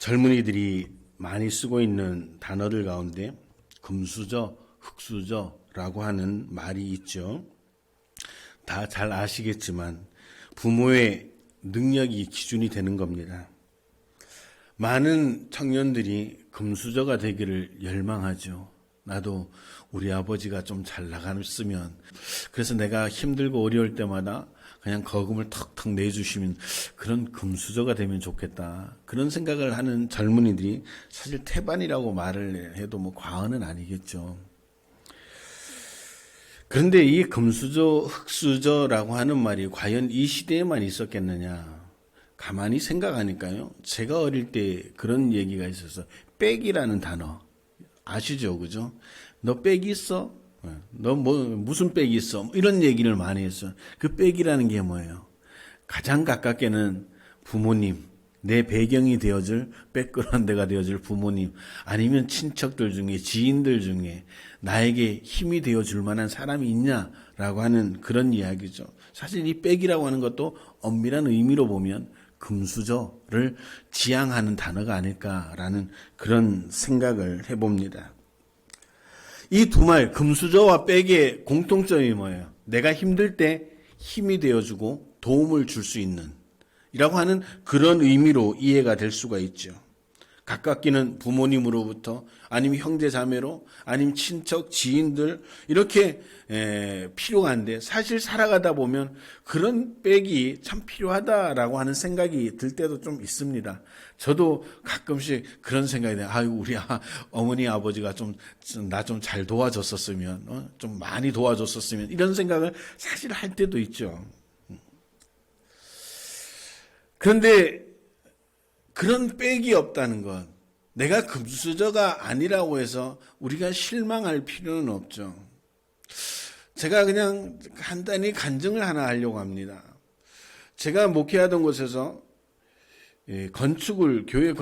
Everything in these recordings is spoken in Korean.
젊은이들이 많이 쓰고 있는 단어들 가운데 금수저, 흙수저라고 하는 말이 있죠. 다 잘 아시겠지만 부모의 능력이 기준이 되는 겁니다. 많은 청년들이 금수저가 되기를 열망하죠. 나도 우리 아버지가 좀 잘 나갔으면, 그래서 내가 힘들고 어려울 때마다 그냥 거금을 턱턱 내주시면 그런 금수저가 되면 좋겠다. 그런 생각을 하는 젊은이들이 사실 태반이라고 말을 해도 뭐 과언은 아니겠죠. 그런데 이 금수저, 흙수저라고 하는 말이 과연 이 시대에만 있었겠느냐. 가만히 생각하니까요. 제가 어릴 때 그런 얘기가 있어서 빽이라는 단어 아시죠? 그죠? 너 빽이 있어? 너 무슨 빽이 있어? 이런 얘기를 많이 했어. 그 빽이라는 게 뭐예요? 가장 가깝게는 부모님, 내 배경이 되어줄 백그라운드 데가 되어줄 부모님, 아니면 친척들 중에, 지인들 중에 나에게 힘이 되어줄 만한 사람이 있냐라고 하는 그런 이야기죠. 사실 이 백이라고 하는 것도 엄밀한 의미로 보면 금수저를 지향하는 단어가 아닐까라는 그런 생각을 해봅니다. 이 두 말, 금수저와 백의 공통점이 뭐예요? 내가 힘들 때 힘이 되어주고 도움을 줄 수 있는 이라고 하는 그런 의미로 이해가 될 수가 있죠. 가깝기는 부모님으로부터, 아니면 형제 자매로, 아니면 친척, 지인들 이렇게 필요한데, 사실 살아가다 보면 그런 백이 참 필요하다라고 하는 생각이 들 때도 좀 있습니다. 저도 가끔씩 그런 생각이 돼요. 아유, 우리 어머니 아버지가 나 좀 잘 도와줬었으면, 좀 많이 도와줬었으면, 이런 생각을 사실 할 때도 있죠. 그런데 그런 빽이 없다는 것, 내가 금수저가 아니라고 해서 우리가 실망할 필요는 없죠. 제가 그냥 간단히 간증을 하나 하려고 합니다. 제가 목회하던 곳에서 건축을, 교회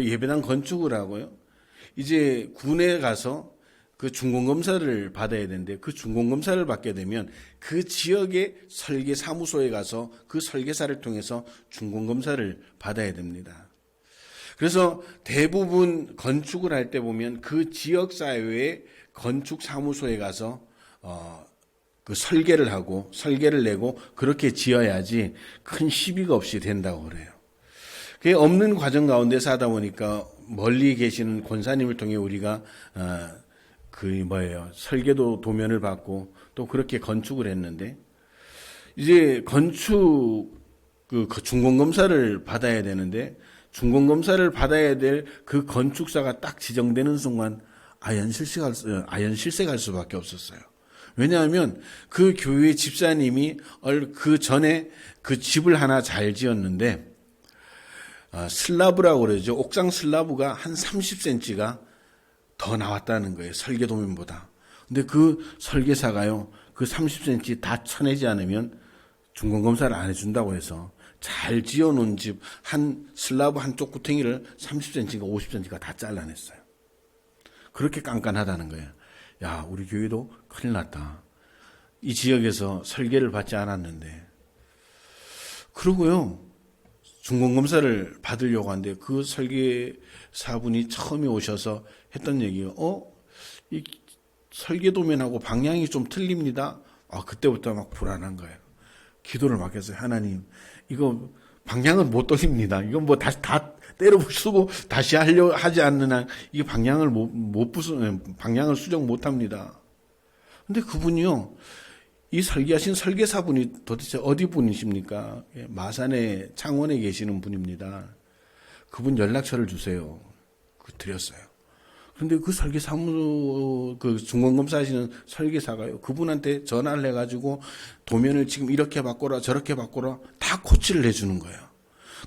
예배당 건축을 하고요. 이제 군에 가서 그 준공검사를 받아야 되는데, 그 준공검사를 받게 되면 그 지역의 설계사무소에 가서 그 설계사를 통해서 준공검사를 받아야 됩니다. 그래서 대부분 건축을 할 때 보면 그 지역사회의 건축사무소에 가서 그 설계를 하고 설계를 내고 그렇게 지어야지 큰 시비가 없이 된다고 그래요. 그게 없는 과정 가운데서 하다 보니까 멀리 계시는 권사님을 통해 우리가 설계도 도면을 받고 또 그렇게 건축을 했는데, 이제 건축 그 준공검사를 받아야 되는데, 준공검사를 받아야 될 그 건축사가 딱 지정되는 순간 아연 실색할 수밖에 없었어요. 왜냐하면 그 교회 집사님이 그 전에 그 집을 하나 잘 지었는데, 슬라브라고 그러죠. 옥상 슬라브가 한 30cm가 더 나왔다는 거예요. 설계도면보다. 근데 그 설계사가요, 그 30cm 다 쳐내지 않으면 준공검사를 안 해준다고 해서 잘 지어놓은 집 한 슬라브 한쪽 구탱이를 30cm가 50cm가 다 잘라냈어요. 그렇게 깐깐하다는 거예요. 야, 우리 교회도 큰일 났다. 이 지역에서 설계를 받지 않았는데. 그러고요, 준공검사를 받으려고 하는데 그 설계사분이 처음에 오셔서 했던 얘기가, 이 설계도면하고 방향이 좀 틀립니다. 그때부터 막 불안한 거예요. 기도를 막 했어요. 하나님, 이거 방향은 못 돌립니다. 이건 뭐 다시 다 때려 부수고 다시 하지 않는 한 이게 방향을 방향을 수정 못 합니다. 근데 그분이요, 이 설계하신 설계사분이 도대체 어디 분이십니까? 마산의 창원에 계시는 분입니다. 그분 연락처를 주세요. 드렸어요. 그런데 그 그 준공검사 하시는 설계사가요, 그분한테 전화를 해가지고 도면을 지금 이렇게 바꿔라 저렇게 바꿔라 다 코치를 해주는 거예요.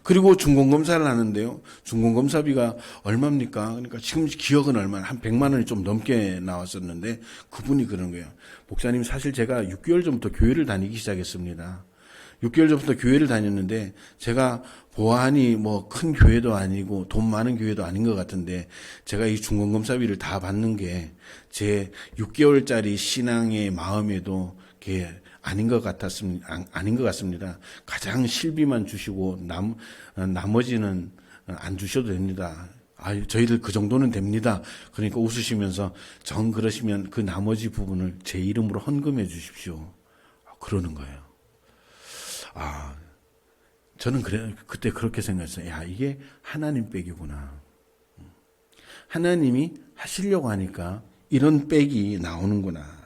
그리고 준공검사를 하는데요, 준공검사비가 얼마입니까? 그러니까 지금 기억은 얼마, 한 100만 원이 좀 넘게 나왔었는데, 그분이 그런 거예요. 목사님, 사실 제가 6개월 전부터 교회를 다니기 시작했습니다. 6개월 전부터 교회를 다녔는데, 제가 보아하니 뭐 큰 교회도 아니고 돈 많은 교회도 아닌 것 같은데, 제가 이 준공검사비를 다 받는 게 제 6개월짜리 신앙의 마음에도 아닌 것 같습니다. 가장 실비만 주시고 나머지는 안 주셔도 됩니다. 저희들 그 정도는 됩니다. 그러니까 웃으시면서 정 그러시면 그 나머지 부분을 제 이름으로 헌금해 주십시오. 그러는 거예요. 저는 그때 그렇게 생각했어요. 이게 하나님 백이구나. 하나님이 하시려고 하니까 이런 백이 나오는구나.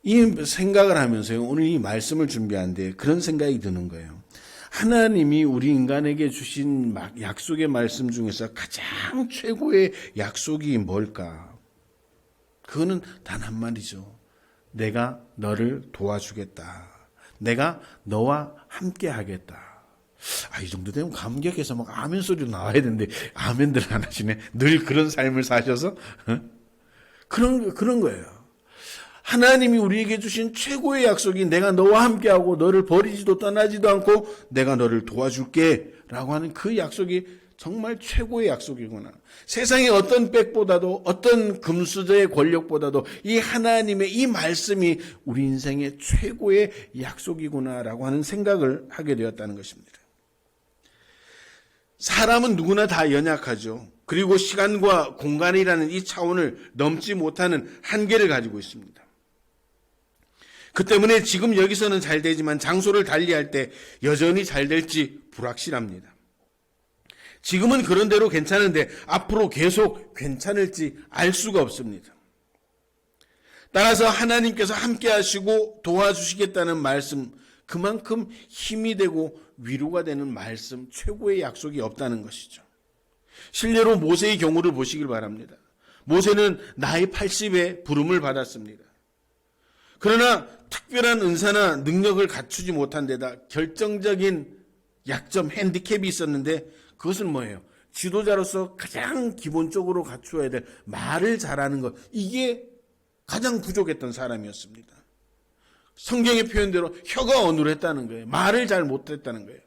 이 생각을 하면서요, 오늘 이 말씀을 준비하는데 그런 생각이 드는 거예요. 하나님이 우리 인간에게 주신 약속의 말씀 중에서 가장 최고의 약속이 뭘까? 그거는 단 한 마디죠. 내가 너를 도와주겠다. 내가 너와 함께 하겠다. 이 정도 되면 감격해서 막 아멘 소리도 나와야 되는데 아멘들 안 하시네. 늘 그런 삶을 사셔서 그런 거예요. 하나님이 우리에게 주신 최고의 약속이 내가 너와 함께하고 너를 버리지도 떠나지도 않고 내가 너를 도와줄게 라고 하는 그 약속이 정말 최고의 약속이구나. 세상의 어떤 백보다도 어떤 금수저의 권력보다도 이 하나님의 이 말씀이 우리 인생의 최고의 약속이구나라고 하는 생각을 하게 되었다는 것입니다. 사람은 누구나 다 연약하죠. 그리고 시간과 공간이라는 이 차원을 넘지 못하는 한계를 가지고 있습니다. 그 때문에 지금 여기서는 잘 되지만 장소를 달리할 때 여전히 잘 될지 불확실합니다. 지금은 그런 대로 괜찮은데 앞으로 계속 괜찮을지 알 수가 없습니다. 따라서 하나님께서 함께 하시고 도와주시겠다는 말씀, 그만큼 힘이 되고 위로가 되는 말씀, 최고의 약속이 없다는 것이죠. 실례로 모세의 경우를 보시길 바랍니다. 모세는 나이 80에 부름을 받았습니다. 그러나 특별한 은사나 능력을 갖추지 못한 데다 결정적인 약점, 핸디캡이 있었는데 그것은 뭐예요? 지도자로서 가장 기본적으로 갖추어야 될 말을 잘하는 것, 이게 가장 부족했던 사람이었습니다. 성경의 표현대로 혀가 어눌했다는 거예요. 말을 잘 못했다는 거예요.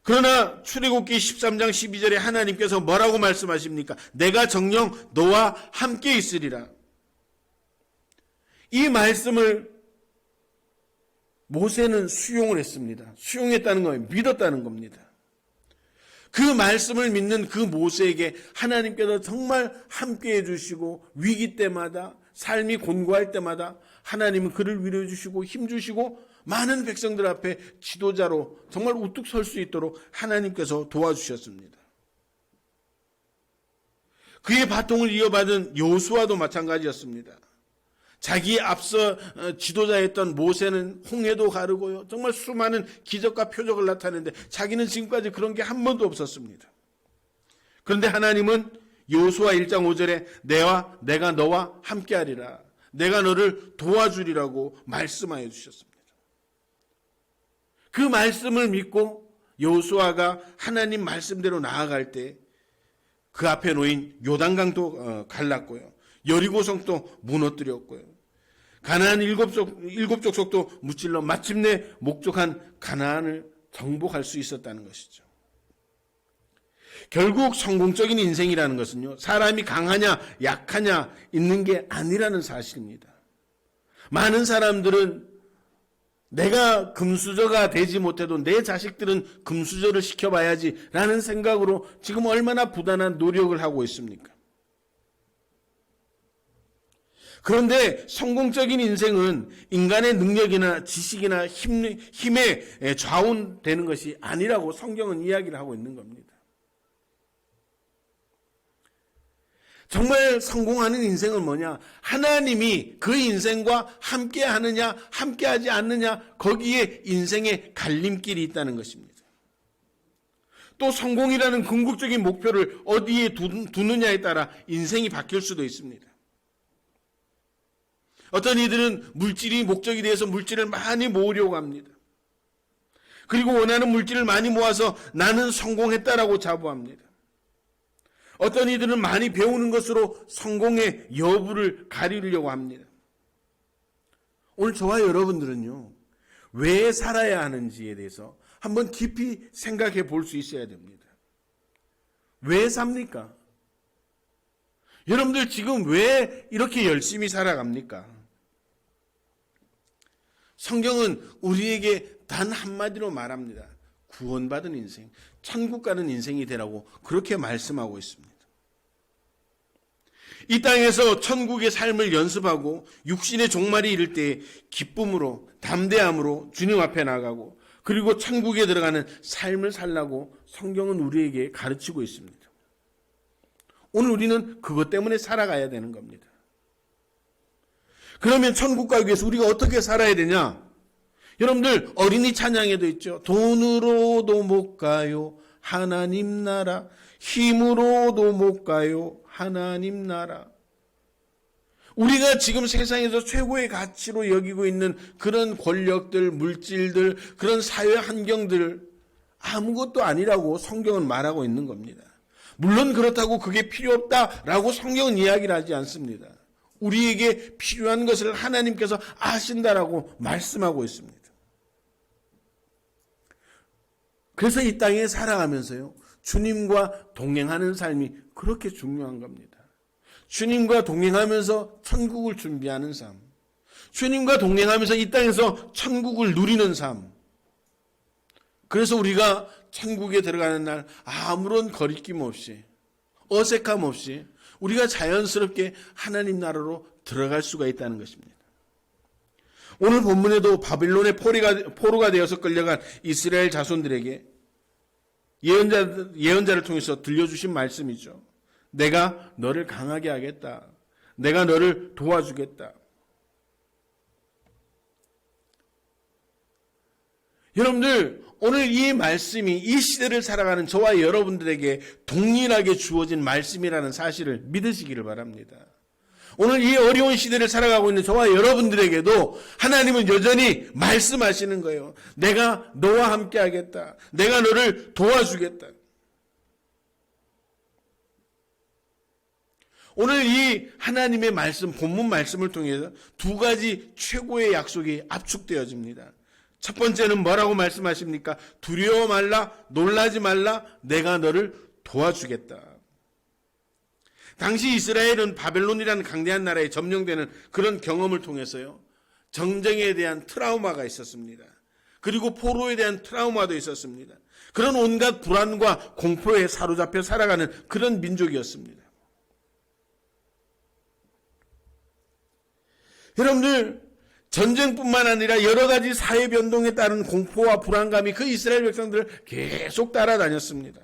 그러나 출애굽기 13장 12절에 하나님께서 뭐라고 말씀하십니까? 내가 정녕 너와 함께 있으리라. 이 말씀을 모세는 수용을 했습니다. 수용했다는 거예요. 믿었다는 겁니다. 그 말씀을 믿는 그 모세에게 하나님께서 정말 함께해 주시고 위기 때마다 삶이 곤고할 때마다 하나님은 그를 위로해 주시고 힘 주시고 많은 백성들 앞에 지도자로 정말 우뚝 설 수 있도록 하나님께서 도와주셨습니다. 그의 바통을 이어받은 여호수아도 마찬가지였습니다. 자기 앞서 지도자였던 모세는 홍해도 가르고요. 정말 수많은 기적과 표적을 나타내는데 자기는 지금까지 그런 게 한 번도 없었습니다. 그런데 하나님은 여호수아 1장 5절에 내가 너와 함께하리라. 내가 너를 도와주리라고 말씀하여 주셨습니다. 그 말씀을 믿고 여호수아가 하나님 말씀대로 나아갈 때 그 앞에 놓인 요단강도 갈랐고요. 여리고성도 무너뜨렸고요. 가나안 일곱 족속도 무찔러 마침내 목적한 가나안을 정복할 수 있었다는 것이죠. 결국 성공적인 인생이라는 것은요, 사람이 강하냐 약하냐 있는 게 아니라는 사실입니다. 많은 사람들은 내가 금수저가 되지 못해도 내 자식들은 금수저를 시켜봐야지 라는 생각으로 지금 얼마나 부단한 노력을 하고 있습니까? 그런데 성공적인 인생은 인간의 능력이나 지식이나 힘에 좌우되는 것이 아니라고 성경은 이야기를 하고 있는 겁니다. 정말 성공하는 인생은 뭐냐? 하나님이 그 인생과 함께 하느냐, 함께 하지 않느냐, 거기에 인생의 갈림길이 있다는 것입니다. 또 성공이라는 궁극적인 목표를 어디에 두느냐에 따라 인생이 바뀔 수도 있습니다. 어떤 이들은 물질이 목적이 돼서 물질을 많이 모으려고 합니다. 그리고 원하는 물질을 많이 모아서 나는 성공했다라고 자부합니다. 어떤 이들은 많이 배우는 것으로 성공의 여부를 가리려고 합니다. 오늘 저와 여러분들은요, 왜 살아야 하는지에 대해서 한번 깊이 생각해 볼 수 있어야 됩니다. 왜 삽니까? 여러분들 지금 왜 이렇게 열심히 살아갑니까? 성경은 우리에게 단 한마디로 말합니다. 구원받은 인생, 천국 가는 인생이 되라고 그렇게 말씀하고 있습니다. 이 땅에서 천국의 삶을 연습하고 육신의 종말이 이를 때 기쁨으로 담대함으로 주님 앞에 나가고 그리고 천국에 들어가는 삶을 살라고 성경은 우리에게 가르치고 있습니다. 오늘 우리는 그것 때문에 살아가야 되는 겁니다. 그러면 천국 가기 위해서 우리가 어떻게 살아야 되냐? 여러분들 어린이 찬양에도 있죠. 돈으로도 못 가요 하나님 나라, 힘으로도 못 가요 하나님 나라. 우리가 지금 세상에서 최고의 가치로 여기고 있는 그런 권력들, 물질들, 그런 사회 환경들 아무것도 아니라고 성경은 말하고 있는 겁니다. 물론 그렇다고 그게 필요 없다라고 성경은 이야기를 하지 않습니다. 우리에게 필요한 것을 하나님께서 아신다라고 말씀하고 있습니다. 그래서 이 땅에 살아가면서요, 주님과 동행하는 삶이 그렇게 중요한 겁니다. 주님과 동행하면서 천국을 준비하는 삶, 주님과 동행하면서 이 땅에서 천국을 누리는 삶. 그래서 우리가 천국에 들어가는 날 아무런 거리낌 없이, 어색함 없이 우리가 자연스럽게 하나님 나라로 들어갈 수가 있다는 것입니다. 오늘 본문에도 바빌론의 포로가 되어서 끌려간 이스라엘 자손들에게 예언자를 통해서 들려주신 말씀이죠. 내가 너를 강하게 하겠다. 내가 너를 도와주겠다. 여러분들, 오늘 이 말씀이 이 시대를 살아가는 저와 여러분들에게 동일하게 주어진 말씀이라는 사실을 믿으시기를 바랍니다. 오늘 이 어려운 시대를 살아가고 있는 저와 여러분들에게도 하나님은 여전히 말씀하시는 거예요. 내가 너와 함께 하겠다. 내가 너를 도와주겠다. 오늘 이 하나님의 말씀, 본문 말씀을 통해서 두 가지 최고의 약속이 압축되어집니다. 첫 번째는 뭐라고 말씀하십니까? 두려워 말라, 놀라지 말라, 내가 너를 도와주겠다. 당시 이스라엘은 바벨론이라는 강대한 나라에 점령되는 그런 경험을 통해서요, 전쟁에 대한 트라우마가 있었습니다. 그리고 포로에 대한 트라우마도 있었습니다. 그런 온갖 불안과 공포에 사로잡혀 살아가는 그런 민족이었습니다. 여러분들, 전쟁뿐만 아니라 여러 가지 사회 변동에 따른 공포와 불안감이 그 이스라엘 백성들을 계속 따라다녔습니다.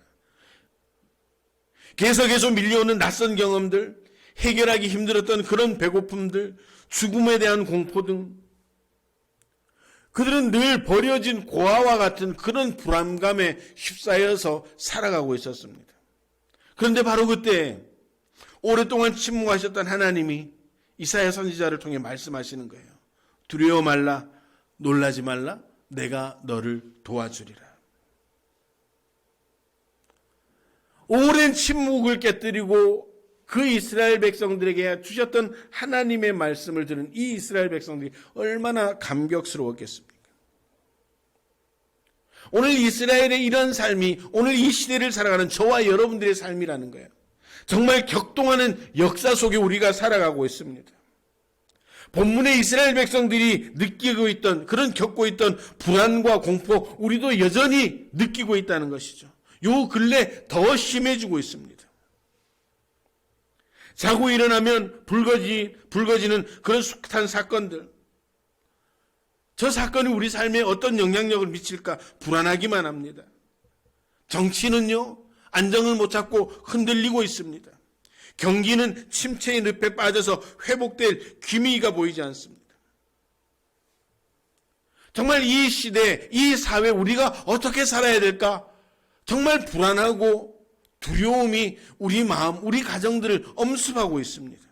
계속 밀려오는 낯선 경험들, 해결하기 힘들었던 그런 배고픔들, 죽음에 대한 공포 등 그들은 늘 버려진 고아와 같은 그런 불안감에 휩싸여서 살아가고 있었습니다. 그런데 바로 그때 오랫동안 침묵하셨던 하나님이 이사야 선지자를 통해 말씀하시는 거예요. 두려워 말라, 놀라지 말라, 내가 너를 도와주리라. 오랜 침묵을 깨뜨리고 그 이스라엘 백성들에게 주셨던 하나님의 말씀을 들은 이 이스라엘 백성들이 얼마나 감격스러웠겠습니까? 오늘 이스라엘의 이런 삶이 오늘 이 시대를 살아가는 저와 여러분들의 삶이라는 거예요. 정말 격동하는 역사 속에 우리가 살아가고 있습니다. 본문의 이스라엘 백성들이 느끼고 있던, 그런 겪고 있던 불안과 공포, 우리도 여전히 느끼고 있다는 것이죠. 요 근래 더 심해지고 있습니다. 자고 일어나면 불거지는 그런 숱한 사건들. 저 사건이 우리 삶에 어떤 영향력을 미칠까 불안하기만 합니다. 정치는요, 안정을 못 찾고 흔들리고 있습니다. 경기는 침체의 늪에 빠져서 회복될 기미가 보이지 않습니다. 정말 이 시대, 이 사회 우리가 어떻게 살아야 될까? 정말 불안하고 두려움이 우리 마음, 우리 가정들을 엄습하고 있습니다.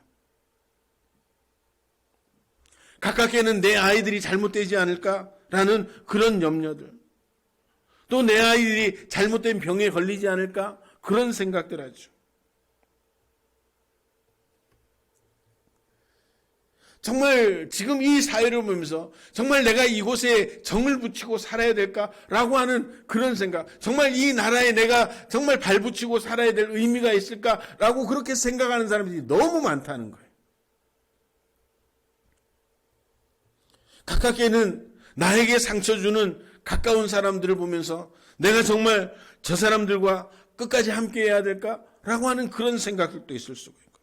가깝게는 내 아이들이 잘못되지 않을까라는 그런 염려들, 또 내 아이들이 잘못된 병에 걸리지 않을까 그런 생각들 하죠. 정말 지금 이 사회를 보면서 정말 내가 이곳에 정을 붙이고 살아야 될까라고 하는 그런 생각, 정말 이 나라에 내가 정말 발붙이고 살아야 될 의미가 있을까라고 그렇게 생각하는 사람들이 너무 많다는 거예요. 가깝게는 나에게 상처 주는 가까운 사람들을 보면서 내가 정말 저 사람들과 끝까지 함께 해야 될까라고 하는 그런 생각도 있을 수가 있고,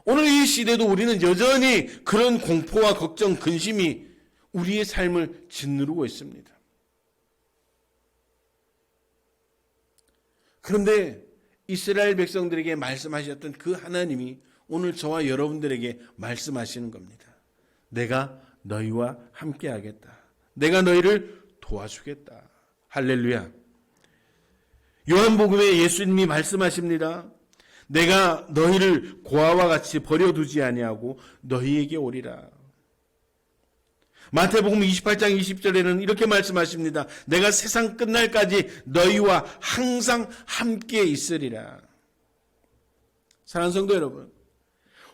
오늘 이 시대도 우리는 여전히 그런 공포와 걱정, 근심이 우리의 삶을 짓누르고 있습니다. 그런데 이스라엘 백성들에게 말씀하셨던 그 하나님이 오늘 저와 여러분들에게 말씀하시는 겁니다. 내가 너희와 함께 하겠다. 내가 너희를 도와주겠다. 할렐루야. 요한복음에 예수님이 말씀하십니다. 내가 너희를 고아와 같이 버려두지 아니하고 너희에게 오리라. 마태복음 28장 20절에는 이렇게 말씀하십니다. 내가 세상 끝날까지 너희와 항상 함께 있으리라. 사랑하는 성도 여러분,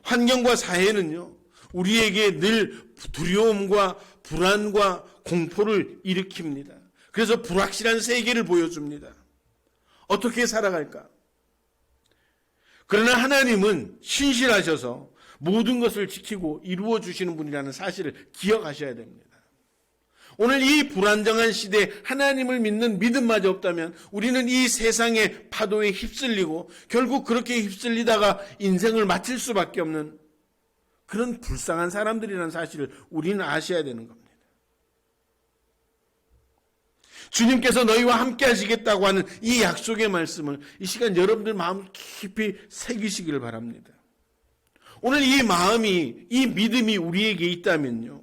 환경과 사회는요, 우리에게 늘 두려움과 불안과 공포를 일으킵니다. 그래서 불확실한 세계를 보여줍니다. 어떻게 살아갈까? 그러나 하나님은 신실하셔서 모든 것을 지키고 이루어 주시는 분이라는 사실을 기억하셔야 됩니다. 오늘 이 불안정한 시대에 하나님을 믿는 믿음마저 없다면 우리는 이 세상의 파도에 휩쓸리고 결국 그렇게 휩쓸리다가 인생을 마칠 수밖에 없는 그런 불쌍한 사람들이라는 사실을 우리는 아셔야 되는 겁니다. 주님께서 너희와 함께 하시겠다고 하는 이 약속의 말씀을 이 시간 여러분들 마음 깊이 새기시기를 바랍니다. 오늘 이 마음이, 이 믿음이 우리에게 있다면요,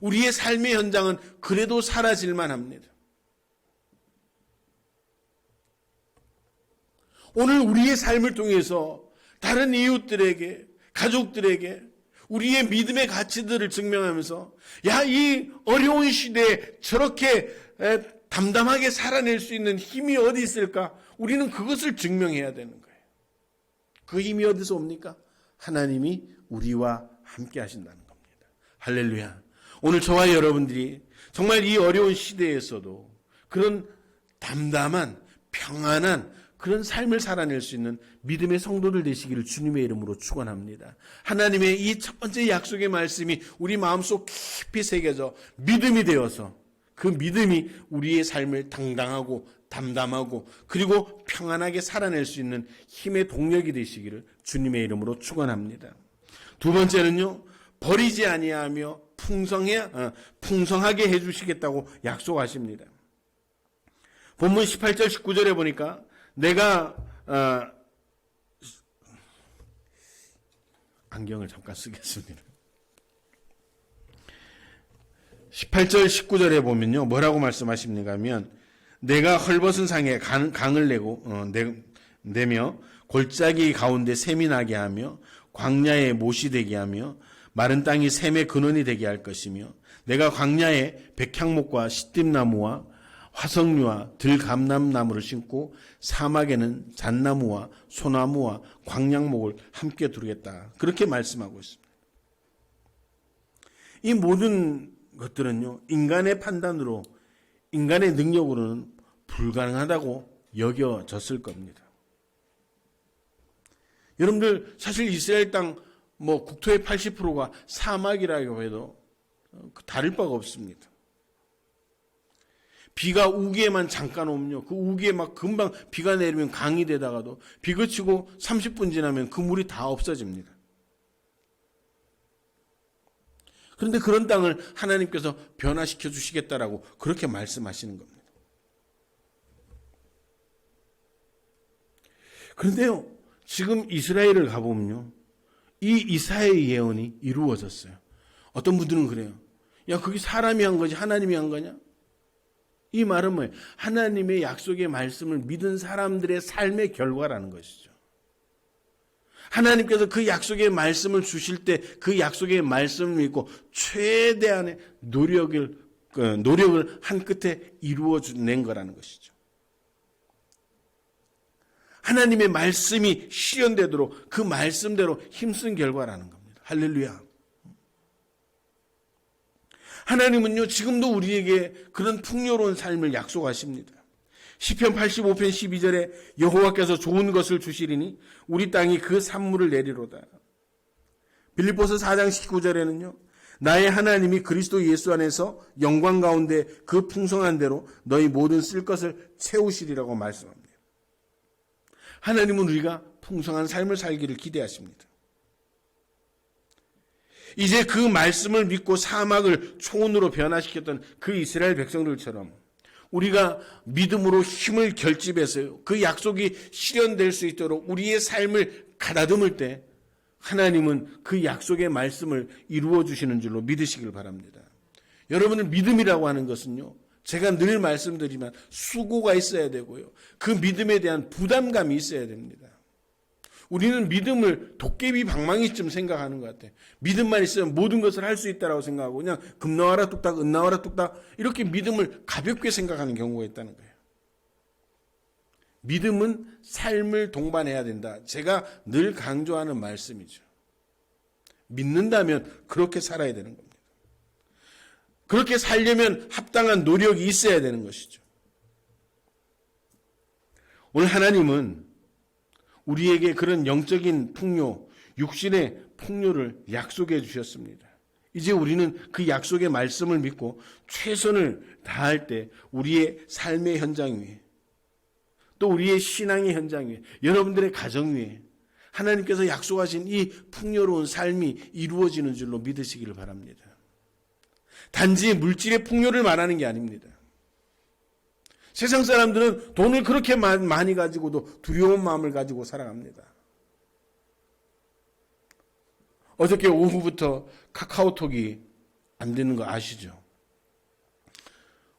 우리의 삶의 현장은 그래도 사라질만 합니다. 오늘 우리의 삶을 통해서 다른 이웃들에게, 가족들에게 우리의 믿음의 가치들을 증명하면서, 야, 이 어려운 시대에 저렇게 담담하게 살아낼 수 있는 힘이 어디 있을까? 우리는 그것을 증명해야 되는 거예요. 그 힘이 어디서 옵니까? 하나님이 우리와 함께 하신다는 겁니다. 할렐루야. 오늘 저와 여러분들이 정말 이 어려운 시대에서도 그런 담담한, 평안한 그런 삶을 살아낼 수 있는 믿음의 성도들 되시기를 주님의 이름으로 축원합니다. 하나님의 이 첫 번째 약속의 말씀이 우리 마음속 깊이 새겨져 믿음이 되어서 그 믿음이 우리의 삶을 당당하고 담담하고 그리고 평안하게 살아낼 수 있는 힘의 동력이 되시기를 주님의 이름으로 축원합니다. 두 번째는요, 버리지 아니하며 풍성하게 해주시겠다고 약속하십니다. 본문 18절 19절에 보니까 내가 안경을 잠깐 쓰겠습니다. 18절 19절에 보면요, 뭐라고 말씀하십니까 하면 내가 헐벗은 상에 강을 내며 골짜기 가운데 샘이 나게 하며 광야에 못이 되게 하며 마른 땅이 샘의 근원이 되게 할 것이며 내가 광야에 백향목과 시띠나무와 화석류와 들감람나무를 심고 사막에는 잣나무와 소나무와 광양목을 함께 두르겠다. 그렇게 말씀하고 있습니다. 이 모든 것들은요, 인간의 판단으로, 인간의 능력으로는 불가능하다고 여겨졌을 겁니다. 여러분들, 사실 이스라엘 땅 국토의 80%가 사막이라고 해도 다를 바가 없습니다. 비가 우기에만 잠깐 오면요, 그 우기에 막 금방 비가 내리면 강이 되다가도 비 그치고 30분 지나면 그 물이 다 없어집니다. 그런데 그런 땅을 하나님께서 변화시켜 주시겠다라고 그렇게 말씀하시는 겁니다. 그런데요, 지금 이스라엘을 가보면요, 이 이사야의 예언이 이루어졌어요. 어떤 분들은 그래요. 야, 그게 사람이 한 거지 하나님이 한 거냐? 이 말은 뭐예요? 하나님의 약속의 말씀을 믿은 사람들의 삶의 결과라는 것이죠. 하나님께서 그 약속의 말씀을 주실 때 그 약속의 말씀을 믿고 최대한의 노력을 한 끝에 이루어낸 거라는 것이죠. 하나님의 말씀이 실현되도록 그 말씀대로 힘쓴 결과라는 겁니다. 할렐루야. 하나님은요, 지금도 우리에게 그런 풍요로운 삶을 약속하십니다. 시편 85편 12절에 여호와께서 좋은 것을 주시리니 우리 땅이 그 산물을 내리로다. 빌립보서 4장 19절에는요, 나의 하나님이 그리스도 예수 안에서 영광 가운데 그 풍성한 대로 너희 모든 쓸 것을 채우시리라고 말씀합니다. 하나님은 우리가 풍성한 삶을 살기를 기대하십니다. 이제 그 말씀을 믿고 사막을 초원으로 변화시켰던 그 이스라엘 백성들처럼 우리가 믿음으로 힘을 결집해서 그 약속이 실현될 수 있도록 우리의 삶을 가다듬을 때 하나님은 그 약속의 말씀을 이루어 주시는 줄로 믿으시길 바랍니다. 여러분들, 믿음이라고 하는 것은요, 제가 늘 말씀드리지만 수고가 있어야 되고요, 그 믿음에 대한 부담감이 있어야 됩니다. 우리는 믿음을 도깨비 방망이쯤 생각하는 것 같아요. 믿음만 있으면 모든 것을 할 수 있다고 생각하고 그냥 금 나와라 뚝딱, 은 나와라 뚝딱 이렇게 믿음을 가볍게 생각하는 경우가 있다는 거예요. 믿음은 삶을 동반해야 된다. 제가 늘 강조하는 말씀이죠. 믿는다면 그렇게 살아야 되는 겁니다. 그렇게 살려면 합당한 노력이 있어야 되는 것이죠. 오늘 하나님은 우리에게 그런 영적인 풍요, 육신의 풍요를 약속해 주셨습니다. 이제 우리는 그 약속의 말씀을 믿고 최선을 다할 때 우리의 삶의 현장 위에, 또 우리의 신앙의 현장 위에, 여러분들의 가정 위에 하나님께서 약속하신 이 풍요로운 삶이 이루어지는 줄로 믿으시기를 바랍니다. 단지 물질의 풍요를 말하는 게 아닙니다. 세상 사람들은 돈을 그렇게 많이 가지고도 두려운 마음을 가지고 살아갑니다. 어저께 오후부터 카카오톡이 안 되는 거 아시죠?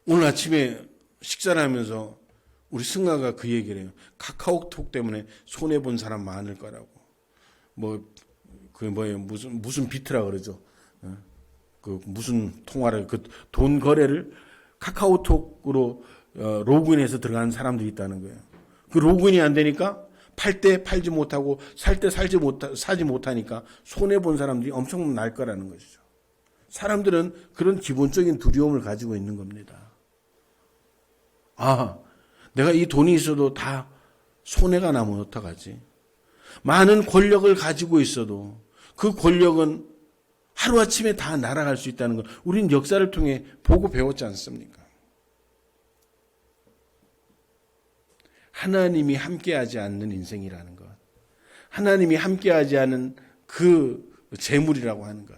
오늘 아침에 식사를 하면서 우리 승아가 그 얘기를 해요. 카카오톡 때문에 손해본 사람 많을 거라고. 무슨 비트라 그러죠. 그 무슨 통화를, 그 돈 거래를 카카오톡으로 로그인해서 들어가는 사람들이 있다는 거예요. 그 로그인이 안 되니까 팔 때 팔지 못하고 살 때 사지 못하니까 손해본 사람들이 엄청 날 거라는 것이죠. 사람들은 그런 기본적인 두려움을 가지고 있는 겁니다. 내가 이 돈이 있어도 다 손해가 나면 어떡하지? 많은 권력을 가지고 있어도 그 권력은 하루아침에 다 날아갈 수 있다는 걸 우리는 역사를 통해 보고 배웠지 않습니까? 하나님이 함께하지 않는 인생이라는 것, 하나님이 함께하지 않은 그 재물이라고 하는 것,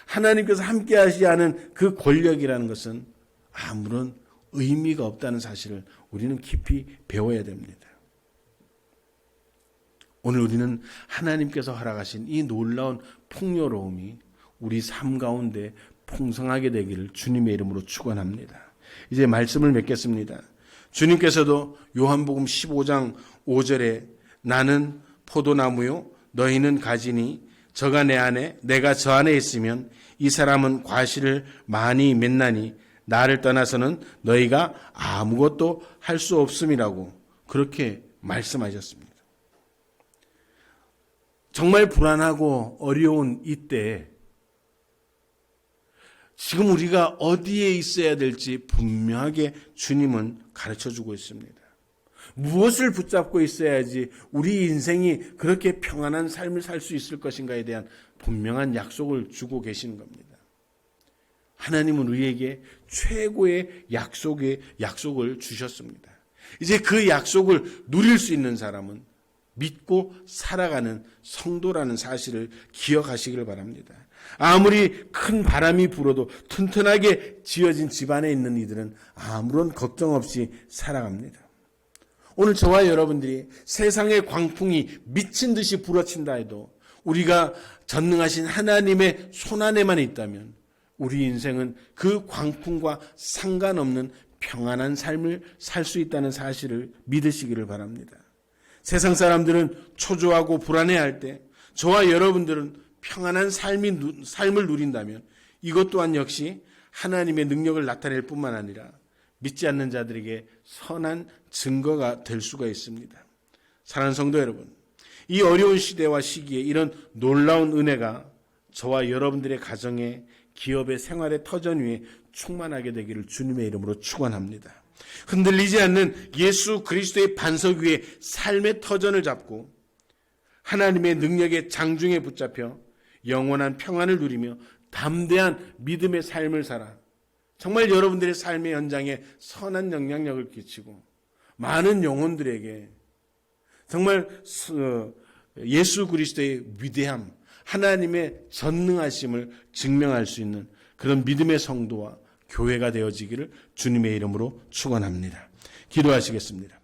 하나님께서 함께하지 않은 그 권력이라는 것은 아무런 의미가 없다는 사실을 우리는 깊이 배워야 됩니다. 오늘 우리는 하나님께서 허락하신 이 놀라운 풍요로움이 우리 삶 가운데 풍성하게 되기를 주님의 이름으로 축원합니다. 이제 말씀을 맺겠습니다. 주님께서도 요한복음 15장 5절에 나는 포도나무요 너희는 가지니 저가 내 안에 내가 저 안에 있으면 이 사람은 과실을 많이 맺나니 나를 떠나서는 너희가 아무것도 할 수 없음이라고 그렇게 말씀하셨습니다. 정말 불안하고 어려운 이때 지금 우리가 어디에 있어야 될지 분명하게 주님은 가르쳐주고 있습니다. 무엇을 붙잡고 있어야지 우리 인생이 그렇게 평안한 삶을 살 수 있을 것인가에 대한 분명한 약속을 주고 계시는 겁니다. 하나님은 우리에게 최고의 약속을 주셨습니다. 이제 그 약속을 누릴 수 있는 사람은 믿고 살아가는 성도라는 사실을 기억하시길 바랍니다. 아무리 큰 바람이 불어도 튼튼하게 지어진 집안에 있는 이들은 아무런 걱정 없이 살아갑니다. 오늘 저와 여러분들이 세상의 광풍이 미친 듯이 불어친다 해도 우리가 전능하신 하나님의 손안에만 있다면 우리 인생은 그 광풍과 상관없는 평안한 삶을 살 수 있다는 사실을 믿으시기를 바랍니다. 세상 사람들은 초조하고 불안해할 때 저와 여러분들은 평안한 삶을 누린다면 이것 또한 역시 하나님의 능력을 나타낼 뿐만 아니라 믿지 않는 자들에게 선한 증거가 될 수가 있습니다. 사랑하는 성도 여러분, 이 어려운 시대와 시기에 이런 놀라운 은혜가 저와 여러분들의 가정에, 기업의 생활의 터전 위에 충만하게 되기를 주님의 이름으로 축원합니다. 흔들리지 않는 예수 그리스도의 반석 위에 삶의 터전을 잡고 하나님의 능력의 장중에 붙잡혀 영원한 평안을 누리며 담대한 믿음의 삶을 살아 정말 여러분들의 삶의 현장에 선한 영향력을 끼치고 많은 영혼들에게 정말 예수 그리스도의 위대함, 하나님의 전능하심을 증명할 수 있는 그런 믿음의 성도와 교회가 되어지기를 주님의 이름으로 축원합니다. 기도하시겠습니다.